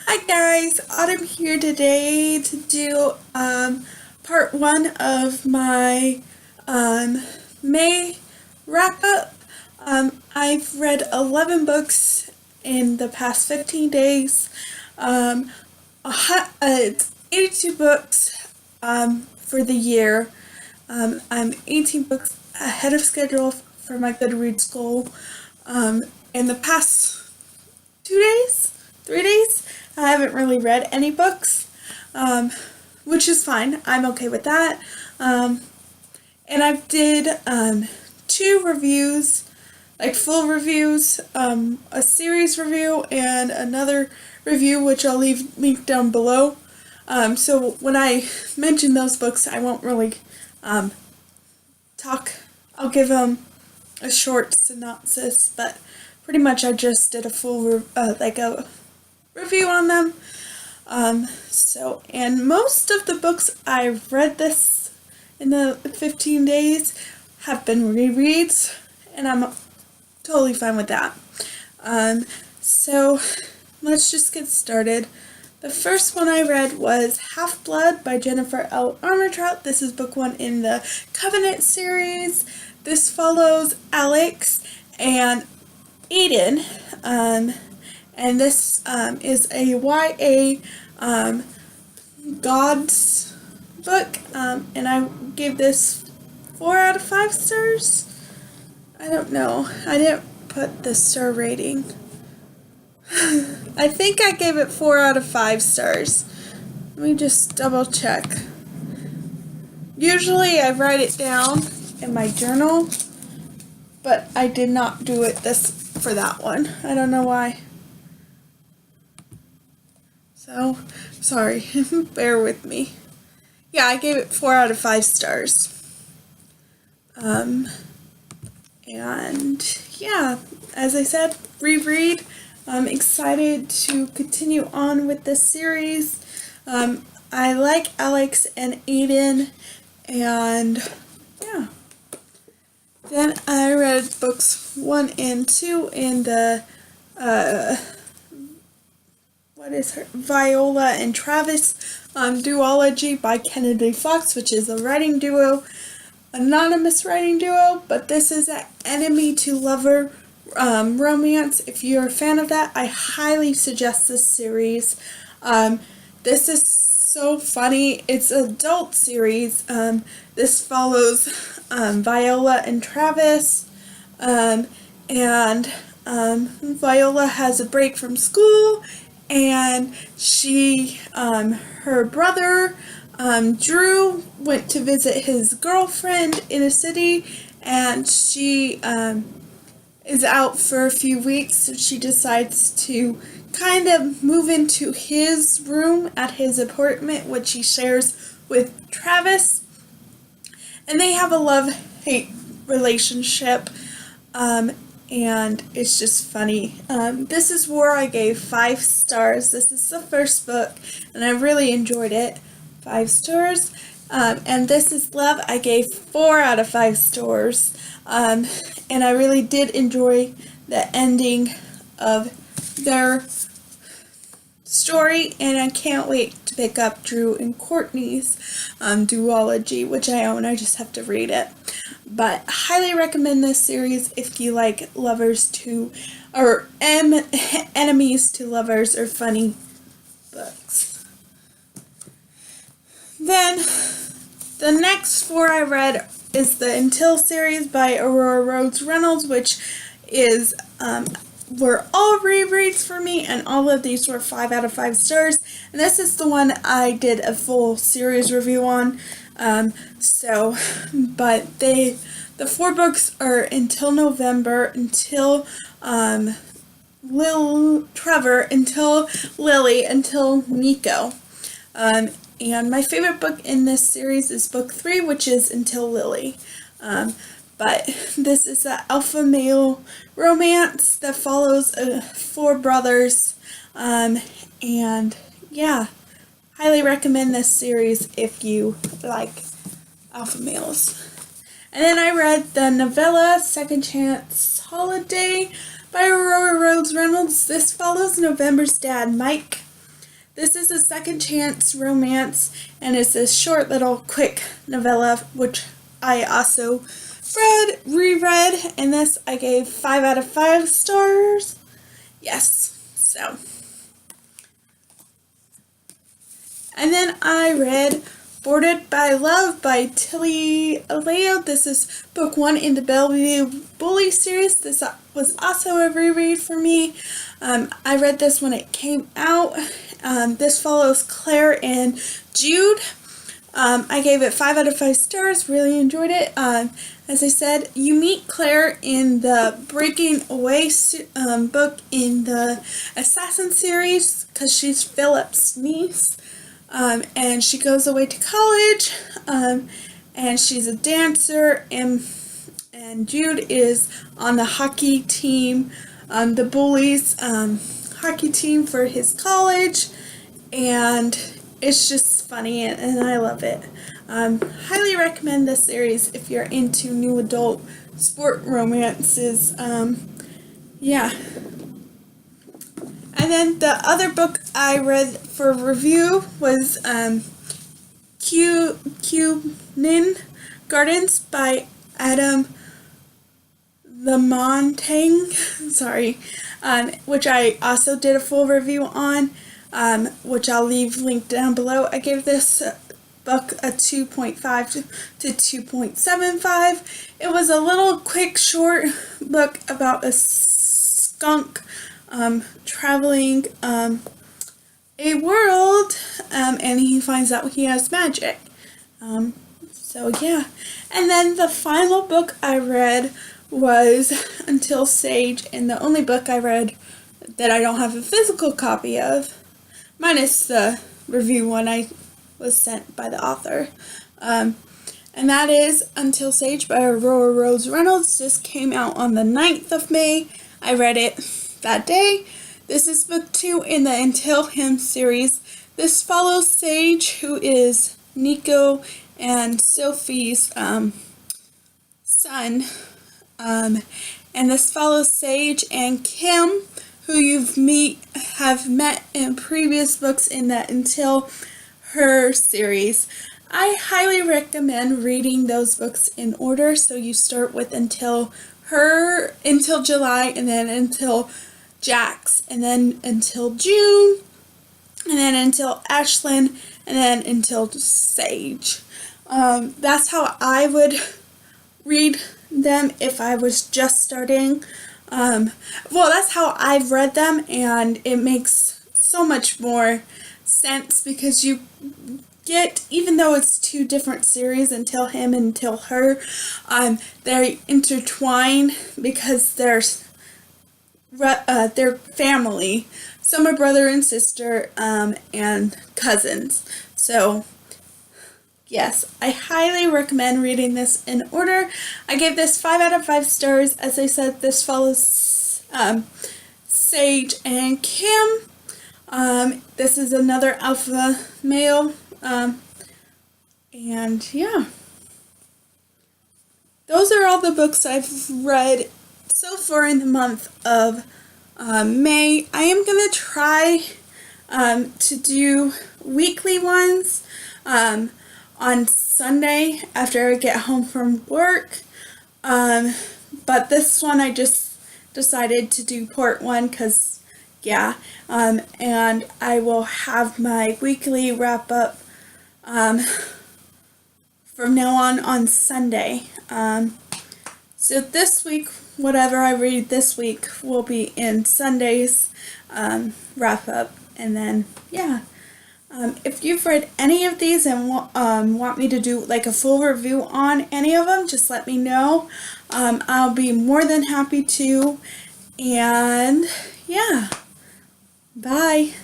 Hi guys, Autumn here today to do part one of my May wrap up. I've read 11 books in the past 15 days. It's 82 books for the year. I'm 18 books ahead of schedule for my Goodreads goal. In the past 2 days, 3 days, I haven't really read any books, which is fine. I'm okay with that. And I did two reviews, like full reviews, a series review and another review, which I'll leave linked down below. So when I mention those books, I won't really talk. I'll give them a short synopsis, but pretty much I just did a full a review on them. And most of the books I've read this in the 15 days have been rereads, and I'm totally fine with that. So let's just get started. The first one I read was HalfBlood by Jennifer L. Armentrout. This is book one in the Covenant series. This follows Alex and Aiden, and this is a YA gods book, and I gave this 4 out of 5 stars. I don't know. I didn't put the star rating. I think I gave it 4 out of 5 stars. Let me just double check. Usually I write it down in my journal, but I did not do it for that one. I don't know why. So, sorry. Bear with me. Yeah, I gave it 4 out of 5 stars. And yeah, as I said, reread. I'm excited to continue on with this series. I like Alex and Aiden, and yeah. Then I read books 1 and 2 in the Viola and Travis duology by Kennedy Fox, which is a writing duo, anonymous writing duo, but this is an enemy to lover romance. If you're a fan of that, I highly suggest this series. This is so funny. It's an adult series. This follows Viola and Travis, and Viola has a break from school, and her brother, Drew, went to visit his girlfriend in a city, and she is out for a few weeks, so she decides to kind of move into his room at his apartment, which he shares with Travis. And they have a love-hate relationship, and it's just funny. This is where I gave 5 stars. This is the first book, and I really enjoyed it. 5 stars. And This Is Love, I gave 4 out of 5 stars. And I really did enjoy the ending of their story, and I can't wait to pick up Drew and Courtney's duology, which I own. I just have to read it. But highly recommend this series if you like lovers to, or enemies to lovers, or funny books. Then the next 4 I read is the Until series by Aurora Rhodes Reynolds, which is were all rereads for me, and all of these were 5 out of 5 stars. And this is the one I did a full series review on. But the 4 books are Until November, Until Trevor, Until Lily, Until Nico. And my favorite book in this series is book 3, which is Until Lily. But this is an alpha male romance that follows 4 brothers. And yeah, highly recommend this series if you like alpha males. And then I read the novella Second Chance Holiday by Aurora Rhodes Reynolds. This follows November's dad, Mike. This is a second chance romance, and it's a short little quick novella, which I also reread, and this I gave 5 out of 5 stars. Yes, so. And then I read Boarded by Love by Tilly Aleo. This is book 1 in the Bellevue Bully series. This was also a reread for me. I read this when it came out. This follows Claire and Jude. I gave it 5 out of 5 stars. Really enjoyed it. As I said, you meet Claire in the Breaking Away book in the Assassin series because she's Philip's niece. And she goes away to college, and she's a dancer, and Jude is on the hockey team, the Bullies hockey team for his college, and it's just funny, and I love it. Highly recommend this series if you're into new adult sport romances. Yeah. And then the other book I read for review was Cunin Gardens by Adam Lamontagne, sorry, which I also did a full review on, which I'll leave linked down below. I gave this book a 2.5 to 2.75. It was a little quick, short book about a skunk traveling a world, and he finds out he has magic. So yeah. And then the final book I read was Until Sage, and the only book I read that I don't have a physical copy of, minus the review one I was sent by the author. And that is Until Sage by Aurora Rose Reynolds. This came out on the 9th of May. I read it that day. This is book 2 in the Until Him series. This follows Sage, who is Nico and Sophie's son. And this follows Sage and Kim, who have met in previous books in the Until Her series. I highly recommend reading those books in order. So you start with Until Her, Until July, and then Until Jax, and then Until June, and then Until Ashlyn, and then Until Sage. That's how I would read them if I was just starting. Well, that's how I've read them, and it makes so much more sense because you get, even though it's 2 different series, Until Him and Until Her, they're intertwined because they're family. Some are brother and sister, and cousins. So yes, I highly recommend reading this in order. I gave this 5 out of 5 stars. As I said, this follows Sage and Kim. This is another alpha male. And yeah. Those are all the books I've read so far in the month of May. I am going to try to do weekly ones on Sunday after I get home from work. But this one I just decided to do part 1 because, yeah. And I will have my weekly wrap up from now on Sunday. So this week, whatever I read this week will be in Sunday's wrap up, and then yeah. If you've read any of these and want me to do like a full review on any of them, just let me know. I'll be more than happy to. And yeah, bye.